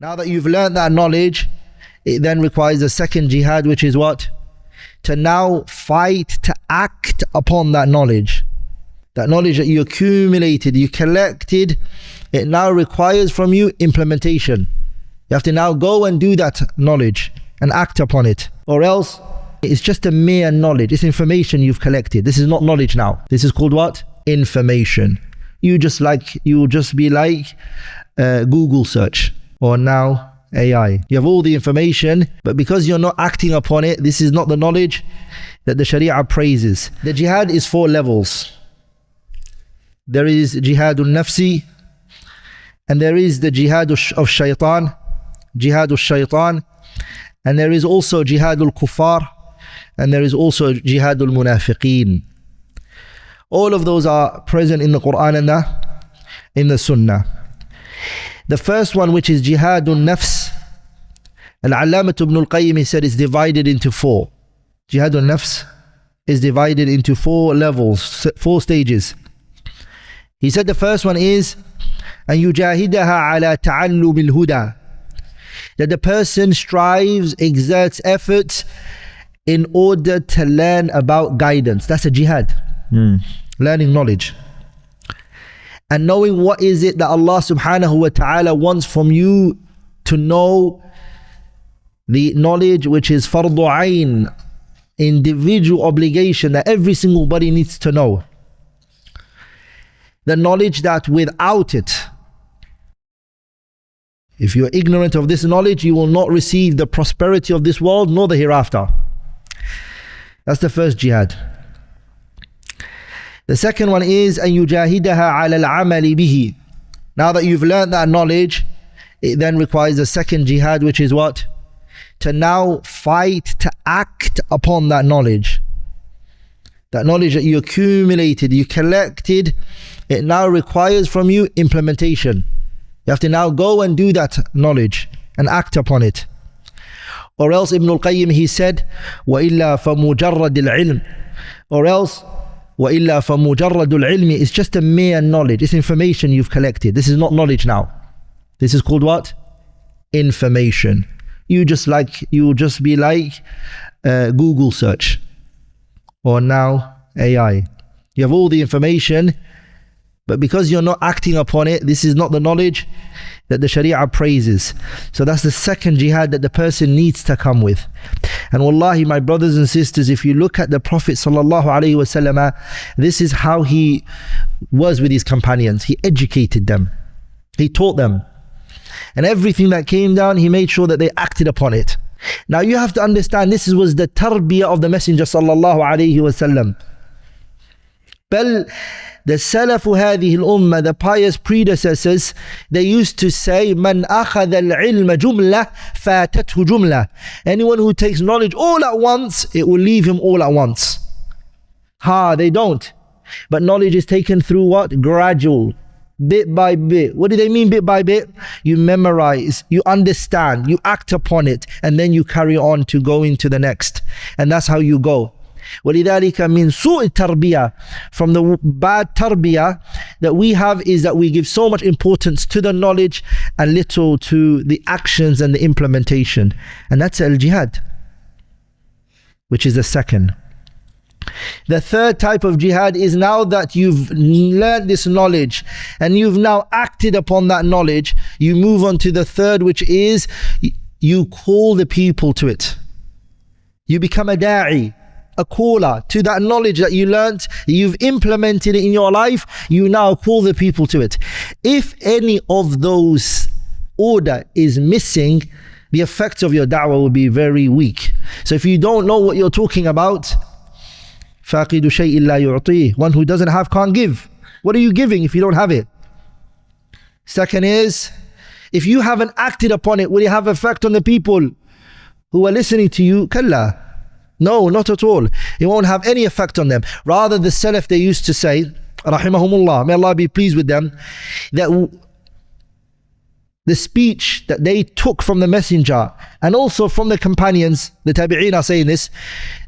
Now that you've learned that knowledge, it then requires a second jihad, which is what? To now fight to act upon that knowledge. That knowledge that you accumulated, you collected, it now requires from you implementation. You have to now go and do that knowledge and act upon it. Or else, it's just a mere knowledge. It's information you've collected. This is not knowledge now. This is called what? Information. You will just be like Google search, or now AI. You have all the information, but because you're not acting upon it, this is not the knowledge that the Sharia praises. The jihad is 4 levels. There is jihad un-Nafsi, and there is the jihad of shaitan, and there is also jihad al-kuffar, and there is also jihad al-munafiqeen. All of those are present in the Quran and in the Sunnah. The first one, which is jihad un-Nafs, Al-Allamah ibn Al-Qayyim, he said, is divided into 4. Jihad un-Nafs is divided into 4 levels, 4 stages. He said the first one is أن يجاهدها على تعلم الهدى, that the person strives, exerts efforts in order to learn about guidance. That's a jihad. Learning knowledge and knowing what is it that Allah subhanahu wa ta'ala wants from you to know, the knowledge which is fardu ayn, individual obligation that every single body needs to know. The knowledge that without it, if you are ignorant of this knowledge, you will not receive the prosperity of this world nor the hereafter. That's the first jihad. The second one is أن يجاهدها على العمل به. Now that you've learned that knowledge, it then requires a second jihad, which is what? To now fight to act upon that knowledge. That knowledge that you accumulated, you collected, it now requires from you implementation. You have to now go and do that knowledge and act upon it. Or else Ibn Al-Qayyim, he said, وَإِلَّا فَمُجَرَّدِ الْعِلْمِ, or else وَإِلَّا فَمُجَرَّدُ الْعِلْمِ is just a mere knowledge. It's information you've collected. This is not knowledge now. This is called what? Information. You will just be like Google search, or now AI. You have all the information, but because you're not acting upon it, this is not the knowledge that the Sharia praises. So that's the second jihad that the person needs to come with. And wallahi, my brothers and sisters, if you look at the Prophet sallallahu alaihi wasallam, this is how he was with his companions. He educated them, he taught them, and everything that came down, he made sure that they acted upon it. Now you have to understand, this was the tarbiyah of the Messenger sallallahu alaihi wasallam. Bal, the Salafu هذه الأمة, the pious predecessors, they used to say, من أخذ العلم جملة فاتته جملة. Anyone who takes knowledge all at once, it will leave him all at once. They don't. But knowledge is taken through what? Gradual, bit by bit. What do they mean bit by bit? You memorize, you understand, you act upon it, and then you carry on to go into the next. And that's how you go. وَلِذَلِكَ مِنْ سُوءِ التَّرْبِيَةِ, from the bad tarbiyah that we have is that we give so much importance to the knowledge and little to the actions and the implementation. And that's al-jihad, which is the second. The third type of jihad is now that you've learned this knowledge and you've now acted upon that knowledge, you move on to the third, which is you call the people to it. You become a da'i, a caller to that knowledge that you learnt, you've implemented it in your life, you now call the people to it. If any of those order is missing, the effect of your da'wah will be very weak. So if you don't know what you're talking about, فَاقِدُ شَيْءٍ لَا يُعْطِيهِ, one who doesn't have can't give. What are you giving if you don't have it? Second is, if you haven't acted upon it, will it have effect on the people who are listening to you? Kalla. No, not at all. It won't have any effect on them. Rather, the Salaf, they used to say, rahimahumullah, may Allah be pleased with them, that the speech that they took from the Messenger and also from the companions, the Tabi'een are saying this,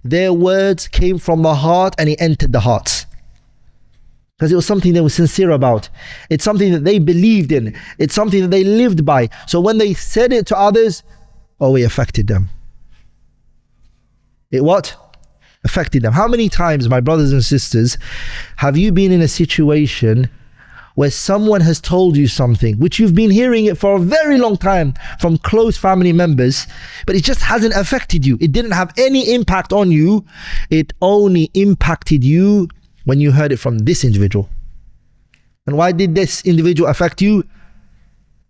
their words came from the heart and it entered the hearts. because it was something they were sincere about. It's something that they believed in. It's something that they lived by. So when they said it to others, it affected them. It what? Affected them. How many times, my brothers and sisters, have you been in a situation where someone has told you something, which you've been hearing it for a very long time from close family members, but it just hasn't affected you? It didn't have any impact on you. It only impacted you when you heard it from this individual. And why did this individual affect you?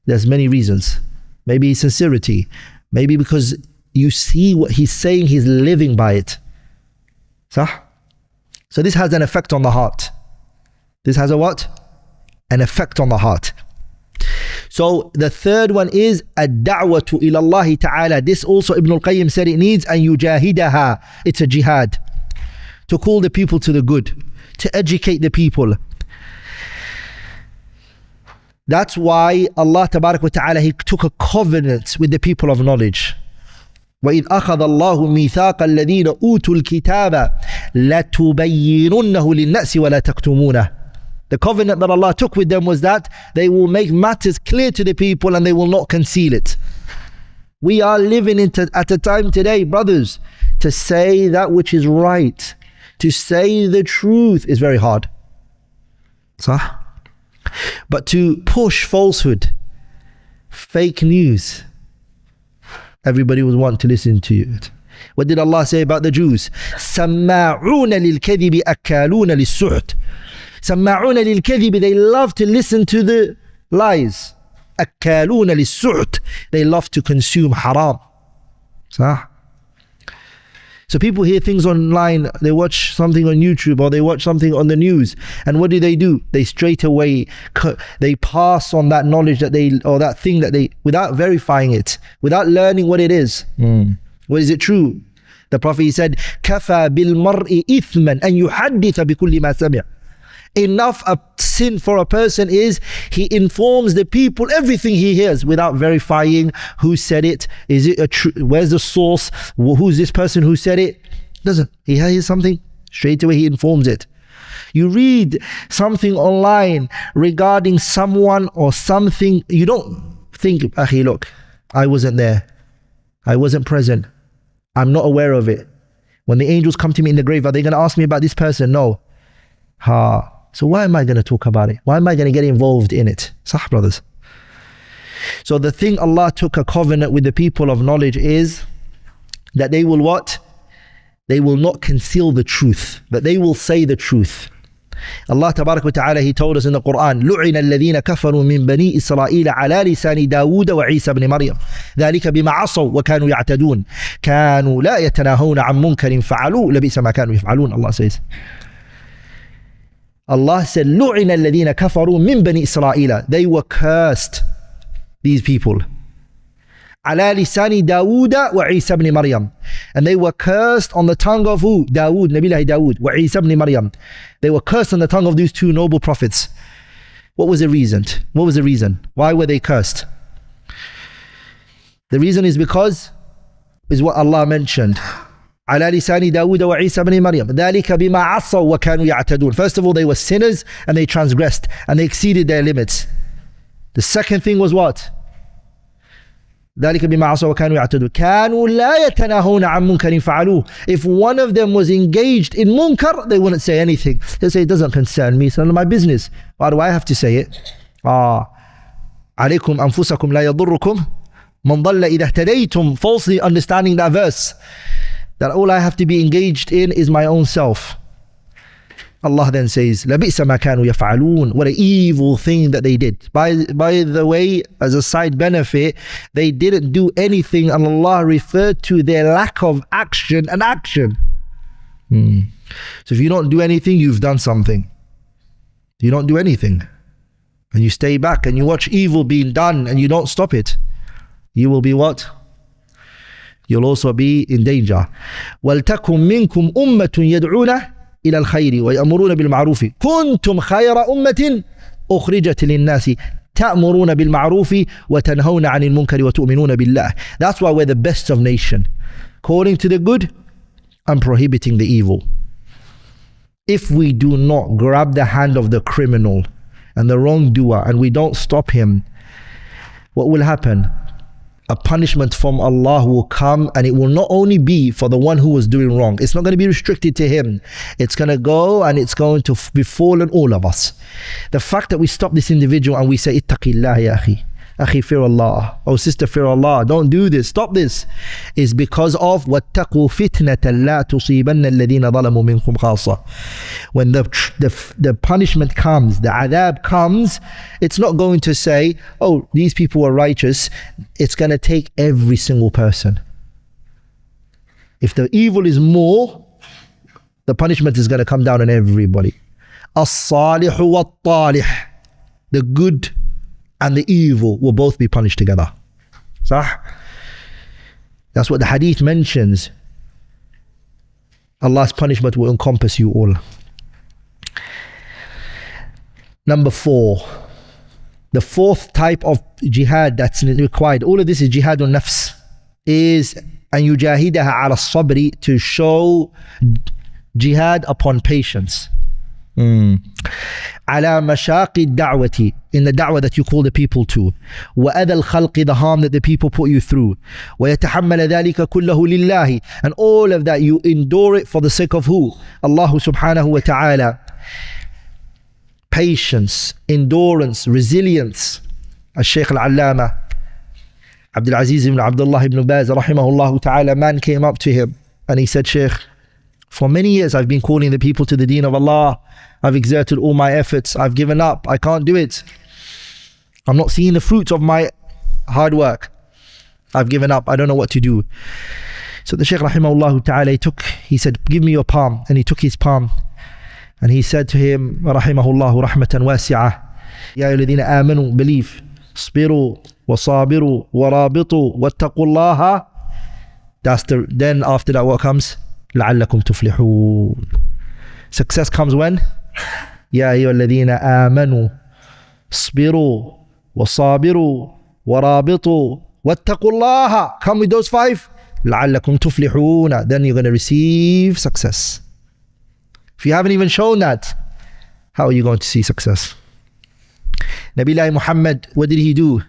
There's many reasons. Maybe sincerity. Maybe because you see what he's saying, he's living by it. So this has an effect on the heart. This has a what? An effect on the heart. So the third one is ad-da'watu ila Allah ta'ala. This also Ibn Al-Qayyim said it needs an yujahidaha. It's a jihad. To call the people to the good. To educate the people. That's why Allah tabarak wa ta'ala, He took a covenant with the people of knowledge. وَإِذْ أَخَذَ اللَّهُ مِيثَاقَ الَّذِينَ أُوتُوا الْكِتَابَ لَتُبَيِّنُنَّهُ لِلنَّاسِ وَلَا تَكْتُمُونَهُ. The covenant that Allah took with them was that they will make matters clear to the people and they will not conceal it. We are living at a time today, brothers, to say that which is right, to say the truth is very hard. But to push falsehood, fake news, everybody would want to listen to it. What did Allah say about the Jews? سَمَّاعُونَ لِلْكَذِبِ أَكَّالُونَ لِلسُّحْتِ. سَمَّاعُونَ لِلْكَذِبِ. They love to listen to the lies. أَكَّالُونَ لِلسُّحْتِ. They love to consume haram. So people hear things online, they watch something on YouTube or they watch something on the news, and what do? They straight away, they pass on that knowledge that they, or that thing that they, without verifying it, without learning what it is. What is it true? The Prophet said, كَفَى بِالْمَرْءِ إِثْمًا أَنْ يُحَدِّثَ بِكُلِّ مَا سَمِعَ. Enough a sin for a person is he informs the people everything he hears without verifying who said it. Is it a true? Where's the source? Who's this person who said it? Doesn't. He hears something, straight away he informs it. You read something online regarding someone or something, you don't think, Akhi, look, I wasn't there, I wasn't present, I'm not aware of it. When the angels come to me in the grave, are they going to ask me about this person? No. So why am I going to talk about it? Why am I going to get involved in it? Sah, brothers. So the thing Allah took a covenant with the people of knowledge is that they will what? They will not conceal the truth, but they will say the truth. Allah tabarak wa ta'ala, He told us in the Quran, لُعِنَ الَّذِينَ كَفَرُوا مِن بَنِي إِسْرَائِيلَ عَلَى لِسَانِ دَاوُودَ وَعِيسَى بْنِ مَرْيَمَ ذَلِكَ بِمَا عَصَوْا وَكَانُوا يَعْتَدُونَ كَانُوا لَا يَتَنَاهَوْنَ عَن مُنكَرٍ فَعَلُوا لَبِئْسَ مَا كَانُوا يَفْعَلُونَ. Allah says. Allah said, لُعِنَ الَّذِينَ كَفَرُوا مِن بَنِي إِسْرَائِيلَ. They were cursed, these people. عَلَى لِسَانِ دَاوُودَ وَعِيسَى بْنِ مَرْيَمَ. And they were cursed on the tongue of who? Dawood, Nabillahi Dawood, وَعِيسَى بْنِ مَرْيَمَ. They were cursed on the tongue of these two noble prophets. What was the reason? What was the reason? Why were they cursed? The reason is because, is what Allah mentioned. على لسان داود وعيسى بن مريم ذلك بما عصوا وكانوا يعتدون. First of all, they were sinners and they transgressed and they exceeded their limits. The second thing was what? ذلك بما عصوا وكانوا يعتدون كانوا لا يتناهون عن منكر فعلوه. If one of them was engaged in munkar, they wouldn't say anything. They say, it doesn't concern me, it's none of my business. Why do I have to say it? عليكم أنفسكم لا يضركم من ضل إذا اهتديتم. Falsely understanding that verse, that all I have to be engaged in is my own self. Allah then says, لَبِئْسَ مَا كَانُوا يَفْعَلُونَ. What an evil thing that they did. By the way, as a side benefit, they didn't do anything and Allah referred to their lack of action and action. So if you don't do anything, you've done something. You don't do anything and you stay back and you watch evil being done and you don't stop it, you will be what? You'll also be in danger. وَلْتَكُمْ مِنْكُمْ أُمَّةٌ يَدْعُونَ إِلَى الْخَيْرِ وَيَأْمُرُونَ بِالْمَعْرُوفِ كُنْتُمْ خَيْرَ أُمَّةٍ أُخْرِجَتْ لِلنَّاسِ تَأْمُرُونَ بِالْمَعْرُوفِ وَتَنْهَوْنَ عَنِ الْمُنْكَرِ وَتُؤْمِنُونَ بِاللَّهِ. That's why we're the best of nation. Calling to the good and prohibiting the evil. if we do not grab the hand of the criminal and the wrongdoer and we don't stop him, what will happen? A punishment from Allah will come, and it will not only be for the one who was doing wrong. It's not going to be restricted to him. It's going to go and it's going to befallen all of us. The fact that we stop this individual and we say, ittaqillah ya akhi, akhi, fear Allah, oh sister, fear Allah, don't do this, stop this, is because of وَاتَّقُوا فِتْنَةً لَا تُصِيبَنَّ الَّذِينَ ظَلَمُوا مِنْكُمْ خَاصَّةً. When the punishment comes, the adab comes, it's not going to say, oh, these people are righteous. It's going to take every single person. If the evil is more, the punishment is going to come down on everybody. الصالح والطالح, the good and the evil will both be punished together. Sah? That's what the hadith mentions. Allah's punishment will encompass you all. Number 4, the fourth type of jihad that's required, all of this is jihad un-Nafs, is an yujahidaha ala sabri, to show jihad upon patience. على مشاق الدعوة, in the da'wah that you call the people to, وأذى الخلق, the harm that the people put you through, ويتحمل ذلك كله لله, and all of that you endure it for the sake of who? Allah subhanahu wa ta'ala. Patience, endurance, resilience. Al-Shaykh al-Allama Abdul Aziz ibn Abdullah ibn Baz rahimahullah ta'ala, man came up to him and he said, Shaykh, for many years I've been calling the people to the deen of Allah. I've exerted all my efforts. I've given up. I can't do it. I'm not seeing the fruits of my hard work. I've given up. I don't know what to do. So the Shaykh rahimahullah ta'ala, he said, give me your palm. And he took his palm and he said to him, rahimahullah rahmatan wasi'ah, ya ayyuhalladhina amanu, believe, isbiru wa sabiru wa rabitu wattaqullaha. Then after that what comes? لعلكم تفلحون. Success comes when? يا أيها الذين آمنوا اصبروا وصابروا ورابطوا واتقوا الله. Come with those 5. لعلكم تفلحون. Then you're going to receive success. If you haven't even shown that, how are you going to see success? Nabiullah Muhammad, what did he do?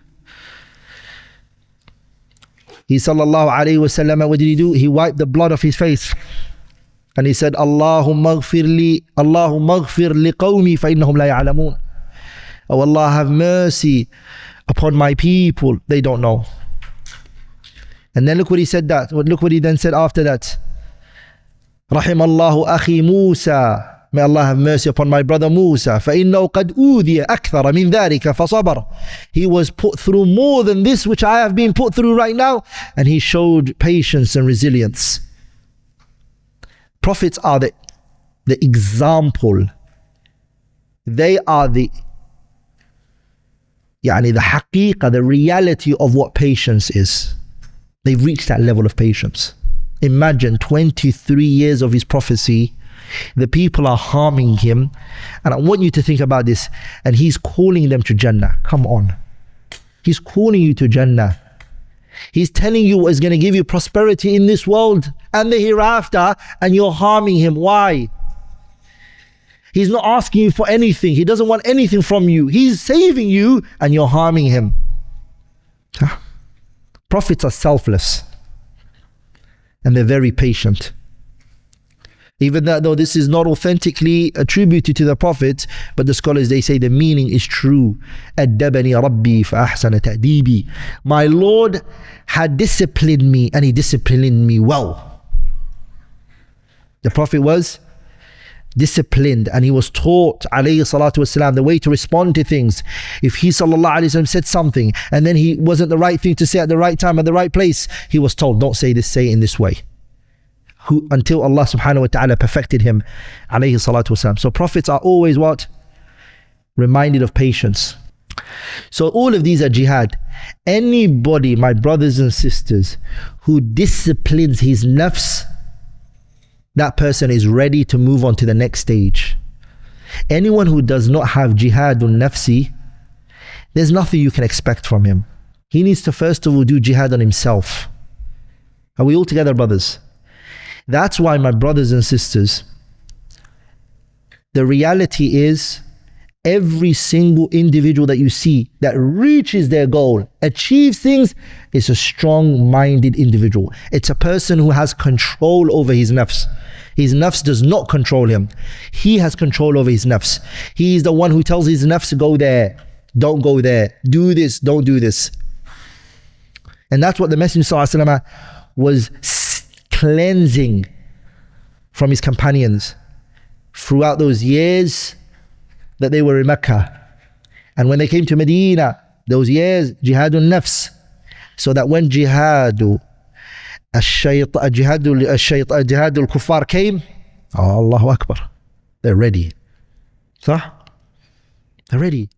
He sallallahu alayhi wa sallam, what did he do? He wiped the blood off his face. And he said, Allahumma ghfir li qawmi fa innahum la ya'lamun. Oh Allah, have mercy upon my people, they don't know. And then look what he said that. Look what he then said after that. Rahimallahu akhi Musa. May Allah have mercy upon my brother Musa. فَإِنَّهُ قَدْ أُوذِيَ أَكْثَرَ مِنْ ذَلِكَ فَصَبَرَ. He was put through more than this which I have been put through right now, and he showed patience and resilience. Prophets are the example. They are the haqiqah, the reality of what patience is. They've reached that level of patience. Imagine 23 years of his prophecy. The people are harming him, and I want you to think about this, and he's calling them to Jannah. Come on, he's calling you to Jannah. He's telling you what is going to give you prosperity in this world and the hereafter, and you're harming him. Why? He's not asking you for anything. He doesn't want anything from you. He's saving you and you're harming him. Prophets are selfless and they're very patient. Even though this is not authentically attributed to the Prophet, but the scholars, they say the meaning is true. أَدَّبَنِي رَبِّي فَأَحْسَنَ تَأْدِيبِي. My Lord had disciplined me, and he disciplined me well. The Prophet was disciplined, and he was taught, alayhi salatu wasalam, the way to respond to things. If he sallallahu alayhi wasallam said something and then he wasn't the right thing to say at the right time, at the right place, he was told, don't say this, say it in this way. Until Allah subhanahu wa ta'ala perfected him, alayhi salatu wasalam. So prophets are always what? Reminded of patience. So all of these are jihad. Anybody, my brothers and sisters, who disciplines his nafs, that person is ready to move on to the next stage. Anyone who does not have jihadun nafsi, there's nothing you can expect from him. He needs to first of all do jihad on himself. Are we all together, brothers? That's why, my brothers and sisters, the reality is every single individual that you see that reaches their goal, achieves things, is a strong-minded individual. It's a person who has control over his nafs. His nafs does not control him. He has control over his nafs. He is the one who tells his nafs to go there, don't go there, do this, don't do this. And that's what the Messenger ﷺ was cleansing from his companions throughout those years that they were in Mecca. And when they came to Medina, those years, jihadun nafs, so that when jihadul kuffar came, oh, Allahu Akbar, they're ready. They're ready.